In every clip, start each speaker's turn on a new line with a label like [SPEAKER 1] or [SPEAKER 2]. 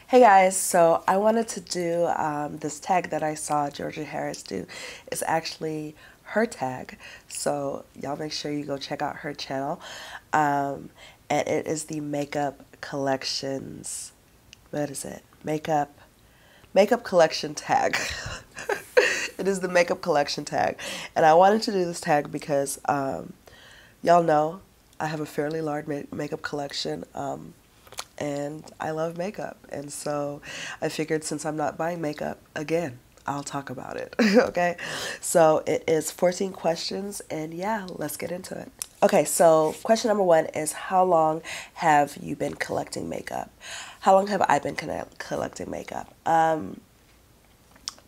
[SPEAKER 1] Hey guys, so I wanted to do this tag that I saw Georgia Harris do. It's actually her tag, so y'all make sure you go check out her channel. Um, and it is the makeup collections. What is it? Makeup collection tag. It is the makeup collection tag, and I wanted to do this tag because y'all know I have a fairly large makeup collection. And I love makeup. And so I figured since I'm not buying makeup again, I'll talk about it. Okay. So it is 14 questions, and yeah, let's get into it. Okay, so question number one is, how long have you been collecting makeup? How long have I been collecting makeup?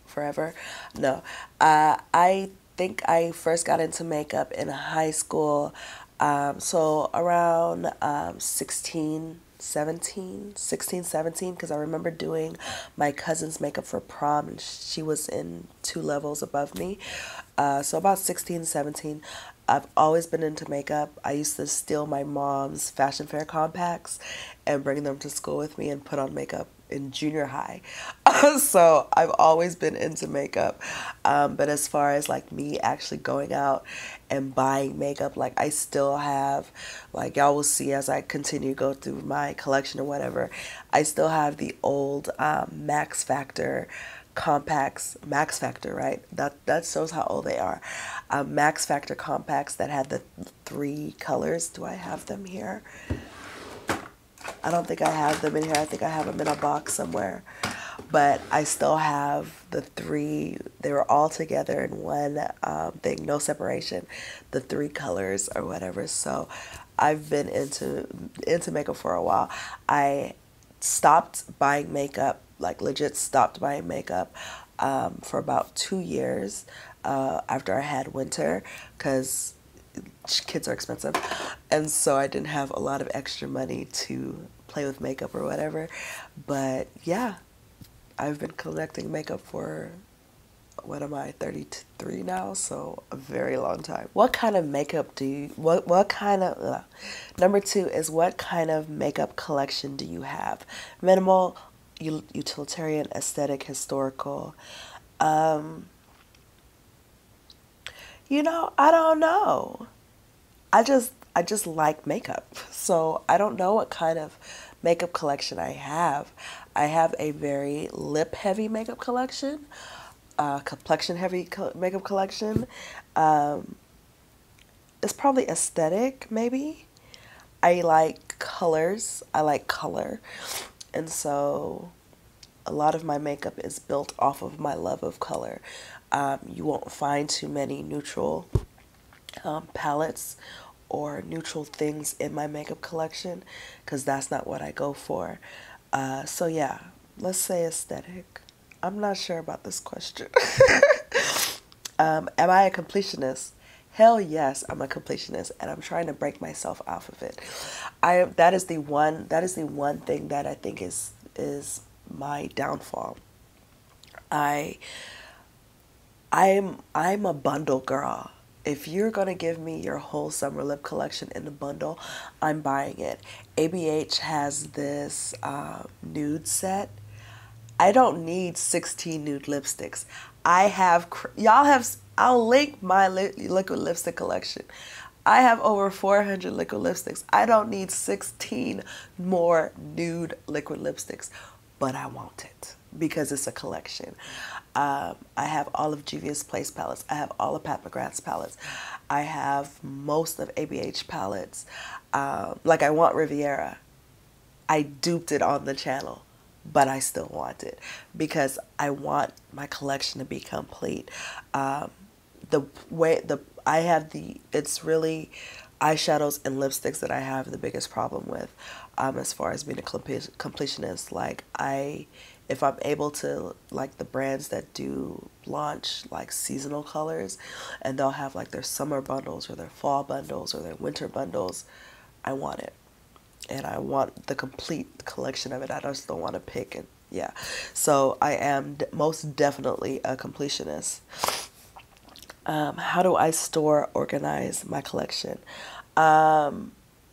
[SPEAKER 1] Forever? No. I think I first got into makeup in high school, so around 16, 17, because I remember doing my cousin's makeup for prom, and she was in 2 levels above me. So about 16, 17. I've always been into makeup. I used to steal my mom's fashion fair compacts and bring them to school with me and put on makeup in junior high. So I've always been into makeup. But as far as like me actually going out and buying makeup, like I still have, like y'all will see as I continue to go through my collection or whatever, I still have the old Max Factor compacts. Max Factor, right? That shows how old they are. Max Factor compacts that had the 3 colors. Do I have them here? I don't think I have them in here. I think I have them in a box somewhere. But I still have the 3. They were all together in one thing, no separation. The 3 colors or whatever. So I've been into makeup for a while. I stopped buying makeup, like legit stopped buying makeup for about 2 years after I had winter, because kids are expensive, and so I didn't have a lot of extra money to play with makeup or whatever. But yeah, I've been collecting makeup for, what am I, 33 now, so a very long time. What kind of makeup do you, what kind of number 2 is, what kind of makeup collection do you have? Minimal, utilitarian, aesthetic, historical? um I don't know. I just like makeup. So I don't know what kind of makeup collection I have. I have a very lip heavy makeup collection, complexion heavy makeup collection. Um, it's probably aesthetic, maybe. I like colors. I like color. And so a lot of my makeup is built off of my love of color. You won't find too many neutral palettes or neutral things in my makeup collection, because that's not what I go for. So yeah, let's say aesthetic. I'm not sure about this question. Am I a completionist? Hell yes, I'm a completionist, and I'm trying to break myself off of it. That is the one thing that I think is my downfall. I I'm a bundle girl. If you're gonna give me your whole summer lip collection in a bundle, I'm buying it. ABH has this nude set. I don't need 16 nude lipsticks. Y'all have, I'll link my liquid lipstick collection. I have over 400 liquid lipsticks. I don't need 16 more nude liquid lipsticks, but I want it because it's a collection. I have all of Juvia's Place palettes. I have all of Pat McGrath's palettes. I have most of ABH palettes. Like I want Riviera. I duped it on the channel, but I still want it because I want my collection to be complete. The way the I have the it's really eyeshadows and lipsticks that I have the biggest problem with, as far as being a completionist. Like if I'm able to, like the brands that do launch like seasonal colors, and they'll have like their summer bundles or their fall bundles or their winter bundles, I want it, and I want the complete collection of it. I just don't want to pick and yeah. So I am most definitely a completionist. How do I organize my collection? Um,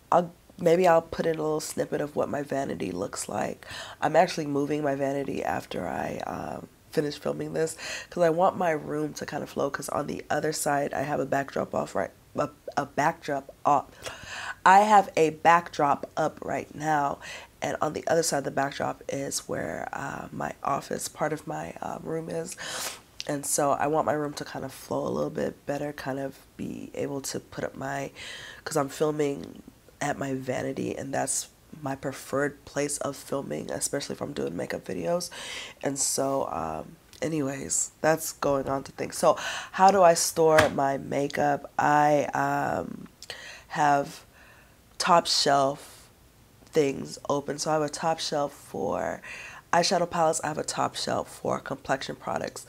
[SPEAKER 1] I'll maybe I'll put in a little snippet of what my vanity looks like. I'm actually moving my vanity after I finish filming this because I want my room to kind of flow, because on the other side I have a backdrop off right a backdrop off. I have a backdrop up right now, and on the other side of the backdrop is where my office part of my room is. And so I want my room to kind of flow a little bit better, kind of be able to put up my, because I'm filming at my vanity, and that's my preferred place of filming, especially if I'm doing makeup videos. And so, anyways, that's going on to things. So how do I store my makeup? I have top shelf things open. So I have a top shelf for eyeshadow palettes. I have a top shelf for complexion products.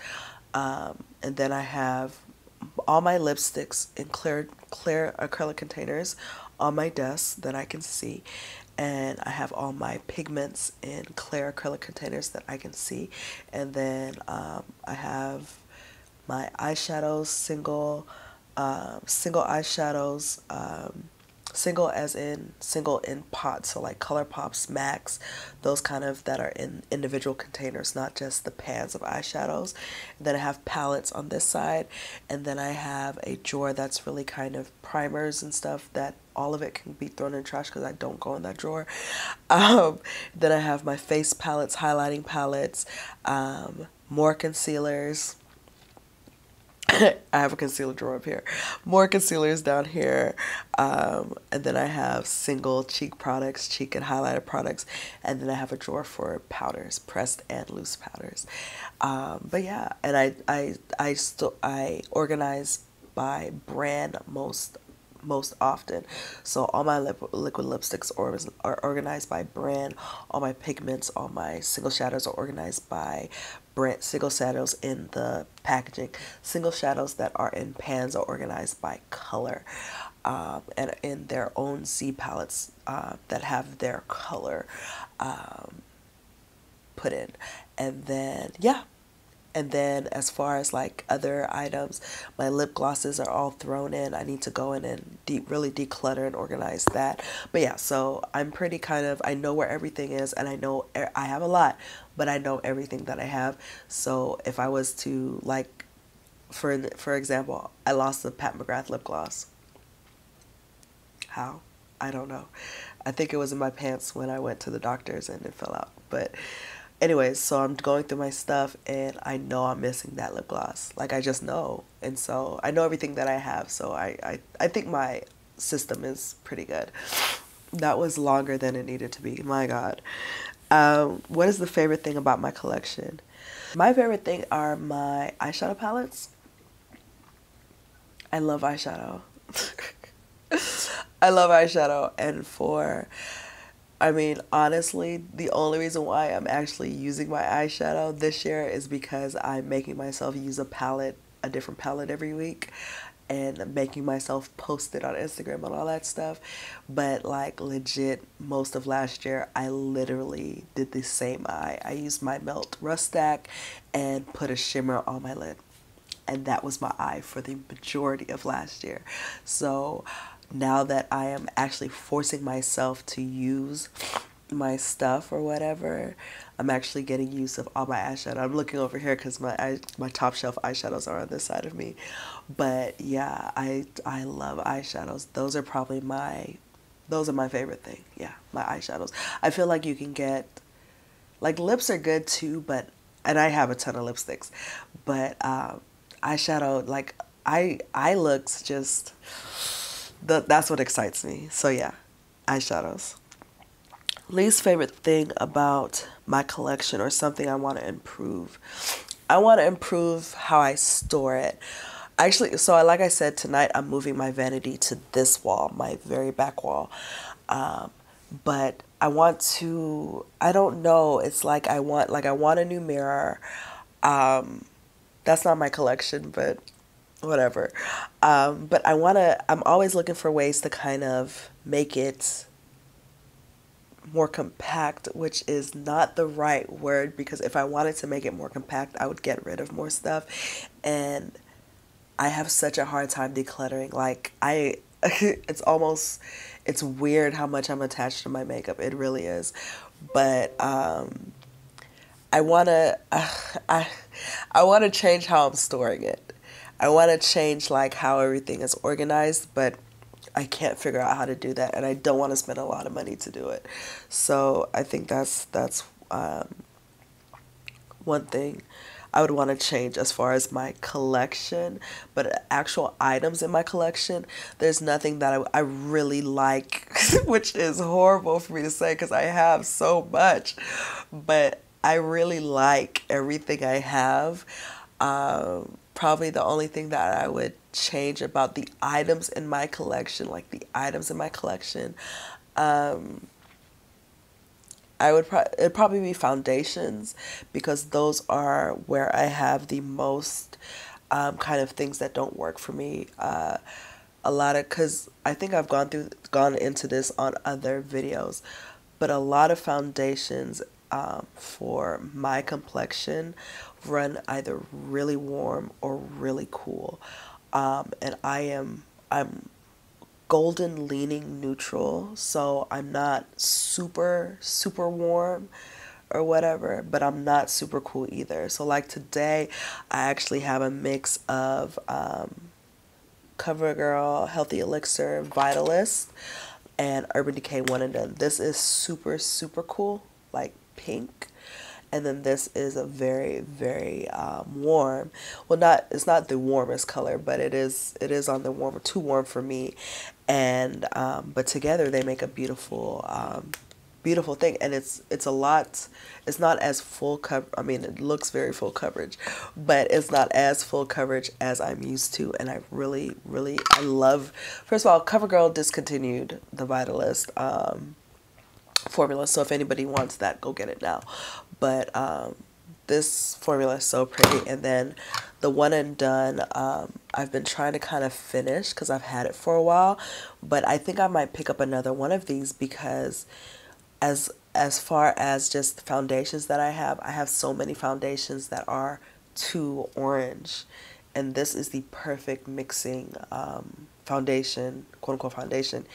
[SPEAKER 1] And then I have all my lipsticks in clear acrylic containers on my desk that I can see. And I have all my pigments in clear acrylic containers that I can see. And then I have my eyeshadows, single eyeshadows, single in pots, so like Color Pops Max, those kind of that are in individual containers, not just the pans of eyeshadows. And then I have palettes on this side, and then I have a drawer that's really kind of primers and stuff that all of it can be thrown in trash because I don't go in that drawer. Then I have my face palettes, highlighting palettes, more concealers. I have a concealer drawer up here. More concealers down here. And then I have single cheek products, cheek and highlighter products. And then I have a drawer for powders, pressed and loose powders. But yeah, and I organize by brand most often. So all my liquid lipsticks are organized by brand. All my pigments, all my single shadows are organized by brand. Single shadows in the packaging. Single shadows that are in pans are organized by color. And in their own Z palettes that have their color put in. And then, yeah. And then as far as like other items, my lip glosses are all thrown in. I need to go in and really declutter and organize that. But yeah, so I'm pretty kind of, I know where everything is, and I know I have a lot, but I know everything that I have. So if I was to like, for example, I lost the Pat McGrath lip gloss. How? I don't know. I think it was in my pants when I went to the doctor's and it fell out. But anyways, so I'm going through my stuff and I know I'm missing that lip gloss. Like, I just know. And so I know everything that I have. So I think my system is pretty good. That was longer than it needed to be. My God. What is the favorite thing about my collection? My favorite thing are my eyeshadow palettes. I love eyeshadow. I love eyeshadow. And I mean, honestly, the only reason why I'm actually using my eyeshadow this year is because I'm making myself use a different palette every week, and making myself post it on Instagram and all that stuff. But like legit, most of last year, I literally did the same eye. I used my Melt Rust Stack and put a shimmer on my lid. And that was my eye for the majority of last year. So now that I am actually forcing myself to use my stuff or whatever, I'm actually getting use of all my eyeshadow. I'm looking over here because my top shelf eyeshadows are on this side of me. But yeah, I love eyeshadows. Those are my favorite thing. Yeah, my eyeshadows. I feel like you can get, like, lips are good too, and I have a ton of lipsticks, but eyeshadow, like, eye looks just, that's what excites me. So yeah, eyeshadows. Least favorite thing about my collection, or something I want to improve. I want to improve how I store it. Actually, so like I said, tonight I'm moving my vanity to this wall, my very back wall. But I want to, I don't know, it's like I want a new mirror. That's not my collection, but whatever. But I'm always looking for ways to kind of make it more compact, which is not the right word, because if I wanted to make it more compact, I would get rid of more stuff. And I have such a hard time decluttering. Like, it's weird how much I'm attached to my makeup. It really is. But I wanna I I wanna change how I'm storing it. I wanna change like how everything is organized, but I can't figure out how to do that, and I don't want to spend a lot of money to do it. So I think that's one thing I would want to change as far as my collection. But actual items in my collection, there's nothing that I really like, which is horrible for me to say because I have so much. But I really like everything I have. Probably the only thing that I would change about the items in my collection, like the items in my collection, it'd probably be foundations because those are where I have the most kind of things that don't work for me. A lot of, because I think I've gone into this on other videos, but a lot of foundations for my complexion run either really warm or really cool. And I'm golden leaning neutral, so I'm not super, super warm or whatever, but I'm not super cool either. So like today, I actually have a mix of CoverGirl, Healthy Elixir, Vitalist, and Urban Decay One and Done. This is super, super cool, like pink. And then this is a very, very warm. Well, it's not the warmest color, but it is on the warmer, too warm for me. And but together they make a beautiful beautiful thing. And it's a lot. It's not as full cover. I mean, it looks very full coverage, but it's not as full coverage as I'm used to. And I really, really, I love. First of all, CoverGirl discontinued the Vitalist formula, so if anybody wants that, go get it now. But this formula is so pretty. And then the One and Done, I've been trying to kind of finish because I've had it for a while, but I think I might pick up another one of these because as far as just the foundations that I have so many foundations that are too orange, and this is the perfect mixing foundation, quote unquote foundation,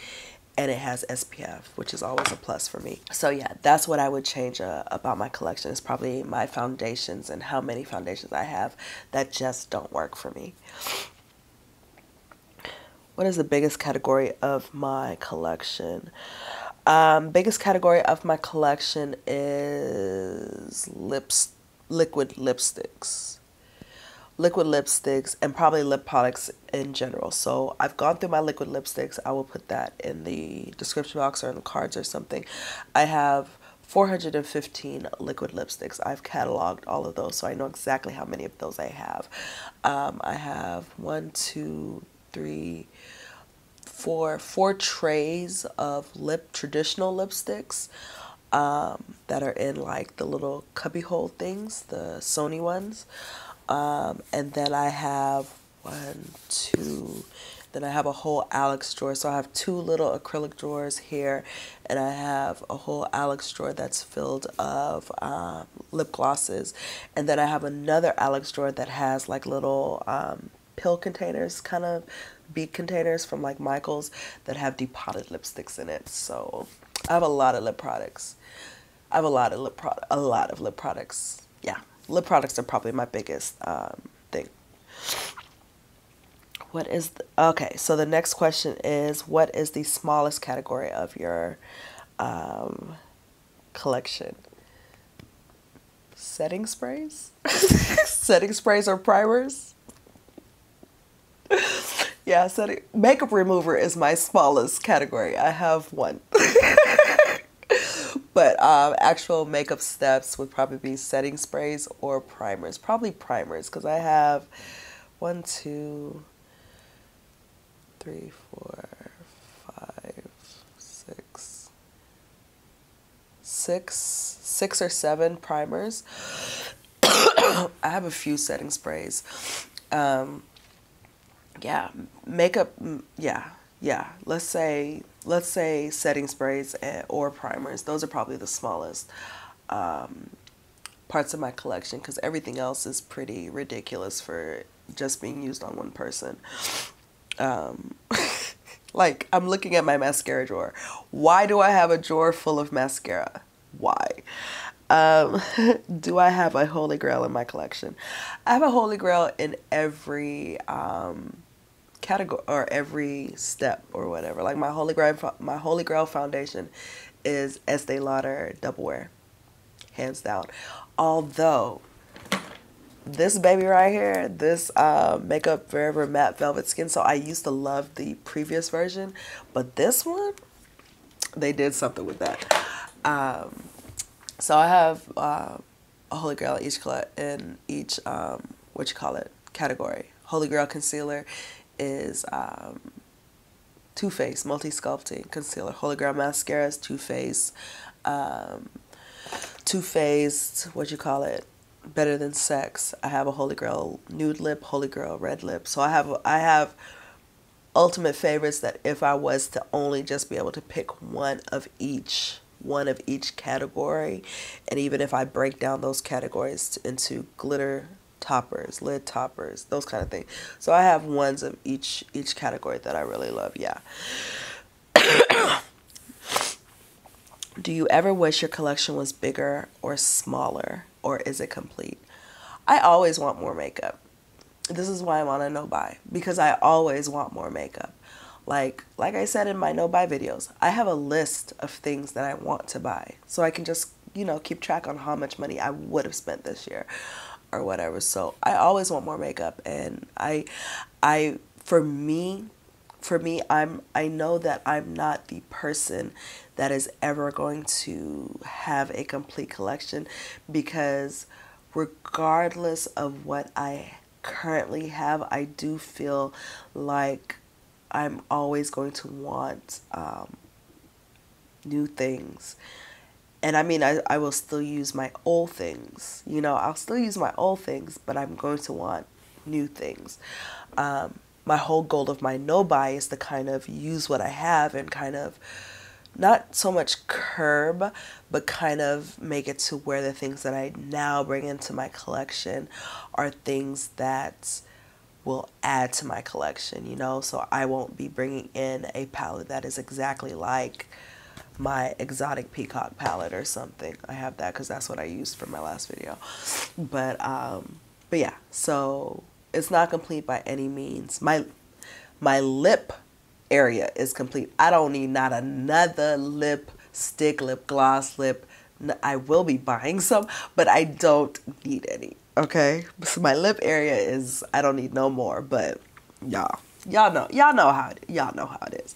[SPEAKER 1] and it has SPF, which is always a plus for me. So yeah, that's what I would change about my collection. Is probably my foundations and how many foundations I have that just don't work for me. What is the biggest category of my collection? Biggest category of my collection is liquid lipsticks. Liquid lipsticks and probably lip products in general. So I've gone through my liquid lipsticks. I will put that in the description box or in the cards or something. I have 415 liquid lipsticks. I've cataloged all of those, so I know exactly how many of those I have. I have four trays of traditional lipsticks that are in like the little cubby hole things, the Sony ones. And then I have then I have a whole Alex drawer. So I have two little acrylic drawers here, and I have a whole Alex drawer that's filled of lip glosses. And then I have another Alex drawer that has like little pill containers, kind of bead containers from like Michael's that have depotted lipsticks in it. So I have a lot of lip products. I have a lot of lip products. Yeah. Lip products are probably my biggest thing. Okay, so the next question is, what is the smallest category of your collection? Setting sprays? Setting sprays or primers? Yeah, makeup remover is my smallest category. I have one. But actual makeup steps would probably be setting sprays or primers. Probably primers, because I have 1, 2, 3, 4, 5, 6 or 7 primers. I have a few setting sprays. Yeah, makeup, yeah. Let's say setting sprays or primers. Those are probably the smallest parts of my collection, because everything else is pretty ridiculous for just being used on one person. Like, I'm looking at my mascara drawer. Why do I have a drawer full of mascara? Why? Um, do I have a holy grail in my collection? I have a holy grail in every category or every step or whatever. Like my holy grail foundation is Estee Lauder Double Wear, hands down. Although this baby right here, this Makeup Forever Matte Velvet Skin, so I used to love the previous version, but this one, they did something with that. So I have a Holy Grail in each category. Holy Grail concealer is Too Faced Multi Sculpting Concealer. Holy Grail mascara is Too Faced. Too Faced Better Than Sex. I have a Holy Grail nude lip, Holy Grail red lip. So I have ultimate favorites that if I was to only just be able to pick one of each category, and even if I break down those categories into glitter toppers, lid toppers, those kind of things. So I have ones of each category that I really love. Yeah. Do you ever wish your collection was bigger or smaller, or is it complete? I always want more makeup. This is why I'm on a no buy, because I always want more makeup. Like I said in my no buy videos, I have a list of things that I want to buy, so I can just, keep track on how much money I would have spent this year or whatever. So I always want more makeup, and for me, I know that I'm not the person that is ever going to have a complete collection, because regardless of what I currently have, I do feel like I'm always going to want new things. And I mean, I will still use my old things. I'll still use my old things, but I'm going to want new things. My whole goal of my no buy is to kind of use what I have and kind of not so much curb, but kind of make it to where the things that I now bring into my collection are things that will add to my collection, so I won't be bringing in a palette that is exactly like my exotic peacock palette or something. I have that because that's what I used for my last video. But yeah, so it's not complete by any means. My lip area is complete. I don't need not another lipstick, lip gloss, I will be buying some, but I don't need any. Okay, so my lip area is, I don't need no more. But y'all know how it is.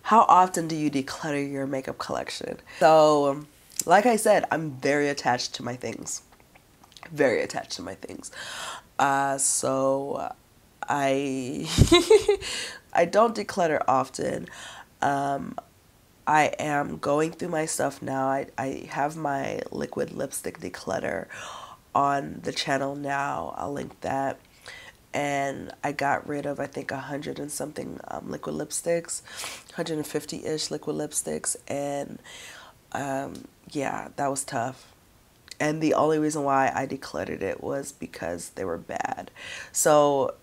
[SPEAKER 1] How often do you declutter your makeup collection? So, like I said, I'm very attached to my things. Very attached to my things. So I I don't declutter often. I am going through my stuff now. I have my liquid lipstick declutter on the channel now. I'll link that. And I got rid of, I think, 100 and something liquid lipsticks, 150-ish liquid lipsticks. And yeah, that was tough. And the only reason why I decluttered it was because they were bad. So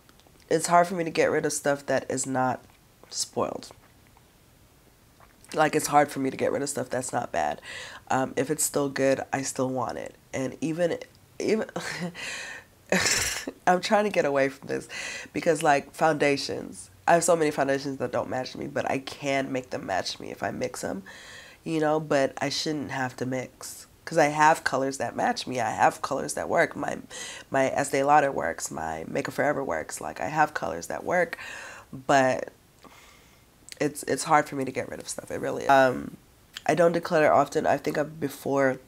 [SPEAKER 1] it's hard for me to get rid of stuff that is not spoiled. Like, it's hard for me to get rid of stuff that's not bad. If it's still good, I still want it. And even I'm trying to get away from this, because like foundations, I have so many foundations that don't match me, but I can make them match me if I mix them, but I shouldn't have to mix, because I have colors that match me. I have colors that work. My Estee Lauder works. My Makeup Forever works. Like, I have colors that work, but it's hard for me to get rid of stuff. It really is. I don't declutter often. I think before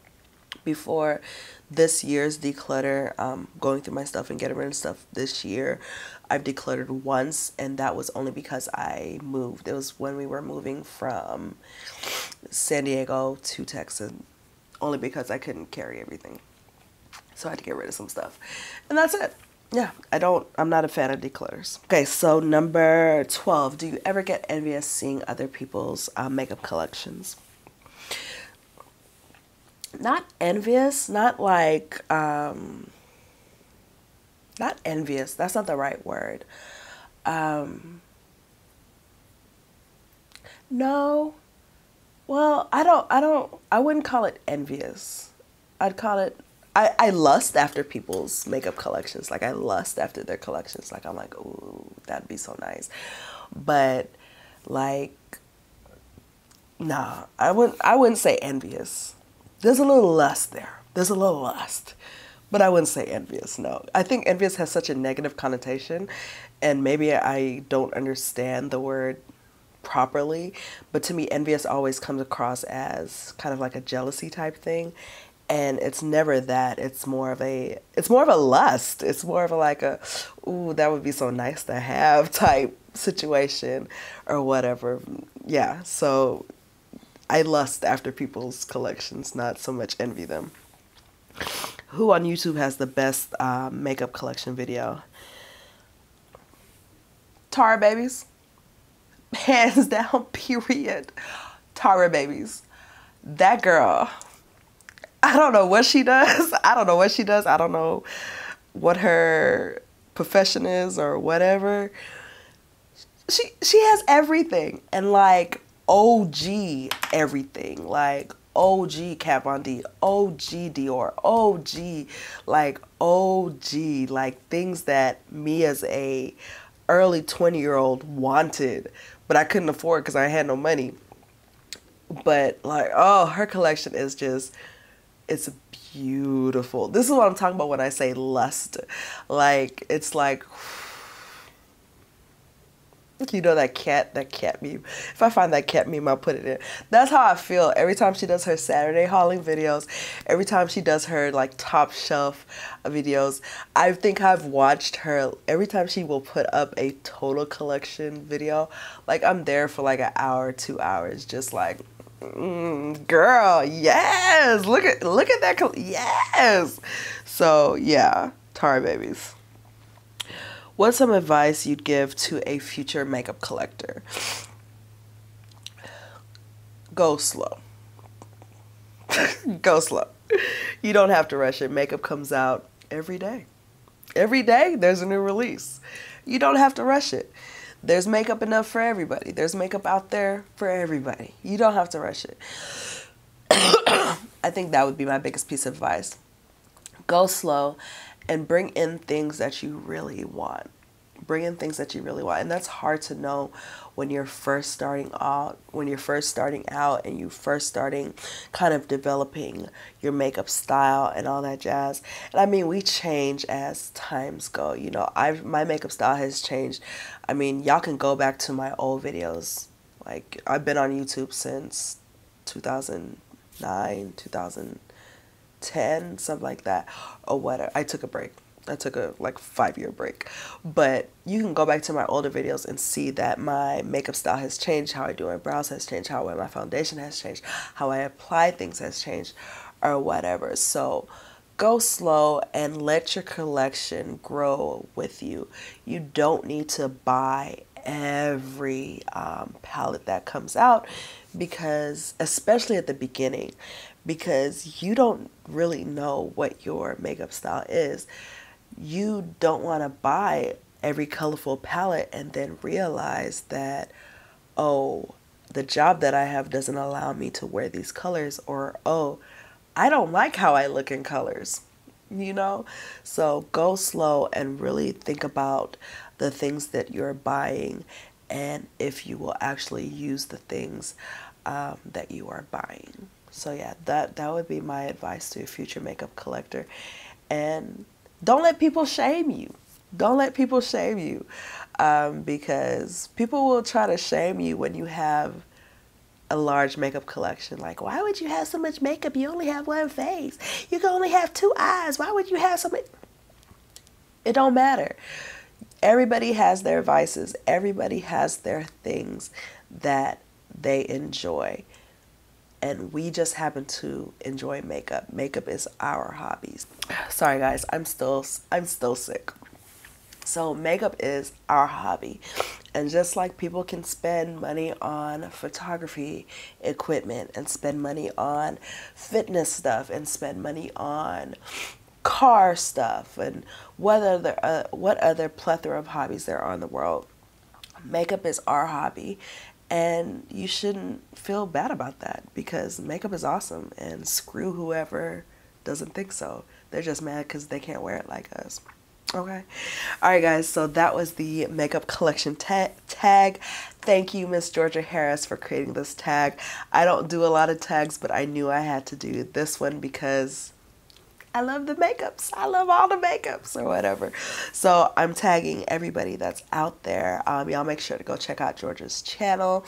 [SPEAKER 1] this year's declutter, going through my stuff and getting rid of stuff this year, I've decluttered once, and that was only because I moved. It was when we were moving from San Diego to Texas, only because I couldn't carry everything. So I had to get rid of some stuff. And that's it. Yeah, I'm not a fan of declutters. Okay, so number 12. Do you ever get envious seeing other people's makeup collections? Not envious, not like, not envious. That's not the right word. No. Well, I wouldn't call it envious. I'd call it, I lust after people's makeup collections. Like, I lust after their collections. Like, I'm like, ooh, that'd be so nice. But, like, nah, I wouldn't say envious. There's a little lust there. There's a little lust. But I wouldn't say envious, no. I think envious has such a negative connotation, and maybe I don't understand the word properly, but to me envious always comes across as kind of like a jealousy type thing, and it's never that. It's more of a lust. It's more of a like a, ooh, that would be so nice to have type situation or whatever. Yeah, so I lust after people's collections, not so much envy them. Who on YouTube has the best makeup collection video? Tara Babies. Hands down, period. Tara Babies. That girl. I don't know what she does. I don't know what her profession is or whatever. She has everything. And like OG everything. Like OG Kat Von D, OG Dior, OG, like OG, like things that me as a early 20-year-old wanted, but I couldn't afford because I had no money. But like, oh, her collection is just, it's beautiful. This is what I'm talking about when I say lust. Like, it's like, you know, that cat meme. If I find that cat meme, I'll put it in. That's how I feel every time she does her Saturday hauling videos. Every time she does her like top shelf videos. I think I've watched her every time she will put up a total collection video. Like, I'm there for like an hour, 2 hours, just like, girl, yes. Look at that. Yes. So yeah, Tara Babies. What's some advice you'd give to a future makeup collector? Go slow. Go slow. You don't have to rush it. Makeup comes out every day. Every day there's a new release. You don't have to rush it. There's makeup enough for everybody. There's makeup out there for everybody. You don't have to rush it. I think that would be my biggest piece of advice. Go slow. And bring in things that you really want. Bring in things that you really want. And that's hard to know when you're first starting out, and you first starting kind of developing your makeup style and all that jazz. And I mean, we change as times go. You know, my makeup style has changed. I mean, y'all can go back to my old videos. Like, I've been on YouTube since 2009, 2010, something like that, or whatever. I took a break. I took a like 5-year break, but you can go back to my older videos and see that my makeup style has changed, how I do my brows has changed, how I wear my foundation has changed, how I apply things has changed, or whatever. So go slow and let your collection grow with you. You don't need to buy every palette that comes out, because especially at the beginning, because you don't really know what your makeup style is. You don't want to buy every colorful palette and then realize that, oh, the job that I have doesn't allow me to wear these colors, or, oh, I don't like how I look in colors, you know? So go slow and really think about the things that you're buying and if you will actually use the things that you are buying. So yeah, that would be my advice to a future makeup collector. And don't let people shame you. Don't let people shame you, because people will try to shame you when you have a large makeup collection. Like, why would you have so much makeup? You only have one face. You can only have 2 eyes. Why would you have so much? It don't matter. Everybody has their vices. Everybody has their things that they enjoy. And we just happen to enjoy makeup. Makeup is our hobbies. Sorry guys, I'm still sick. So makeup is our hobby. And just like people can spend money on photography equipment and spend money on fitness stuff and spend money on car stuff and what other plethora of hobbies there are in the world, Makeup is our hobby, and you shouldn't feel bad about that because makeup is awesome, and screw whoever doesn't think so. They're just mad because they can't wear it like us. Okay. All right, guys. So that was the makeup collection tag. Thank you, Miss Georgia Harris, for creating this tag. I don't do a lot of tags, but I knew I had to do this one because I love the makeups. I love all the makeups or whatever. So I'm tagging everybody that's out there. Y'all make sure to go check out Georgia's channel.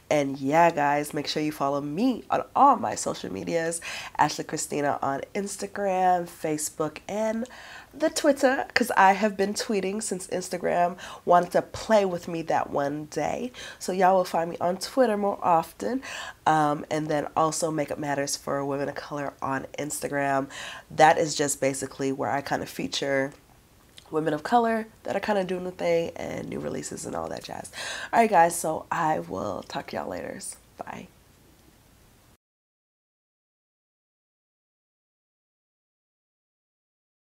[SPEAKER 1] And yeah, guys, make sure you follow me on all my social medias. Ashley Christina on Instagram, Facebook, and the Twitter, because I have been tweeting since Instagram wanted to play with me that one day. So y'all will find me on Twitter more often. And then also Makeup Matters for Women of Color on Instagram. That is just basically where I kind of feature women of color that are kind of doing the thing and new releases and all that jazz. All right, guys, so I will talk to y'all later. Bye.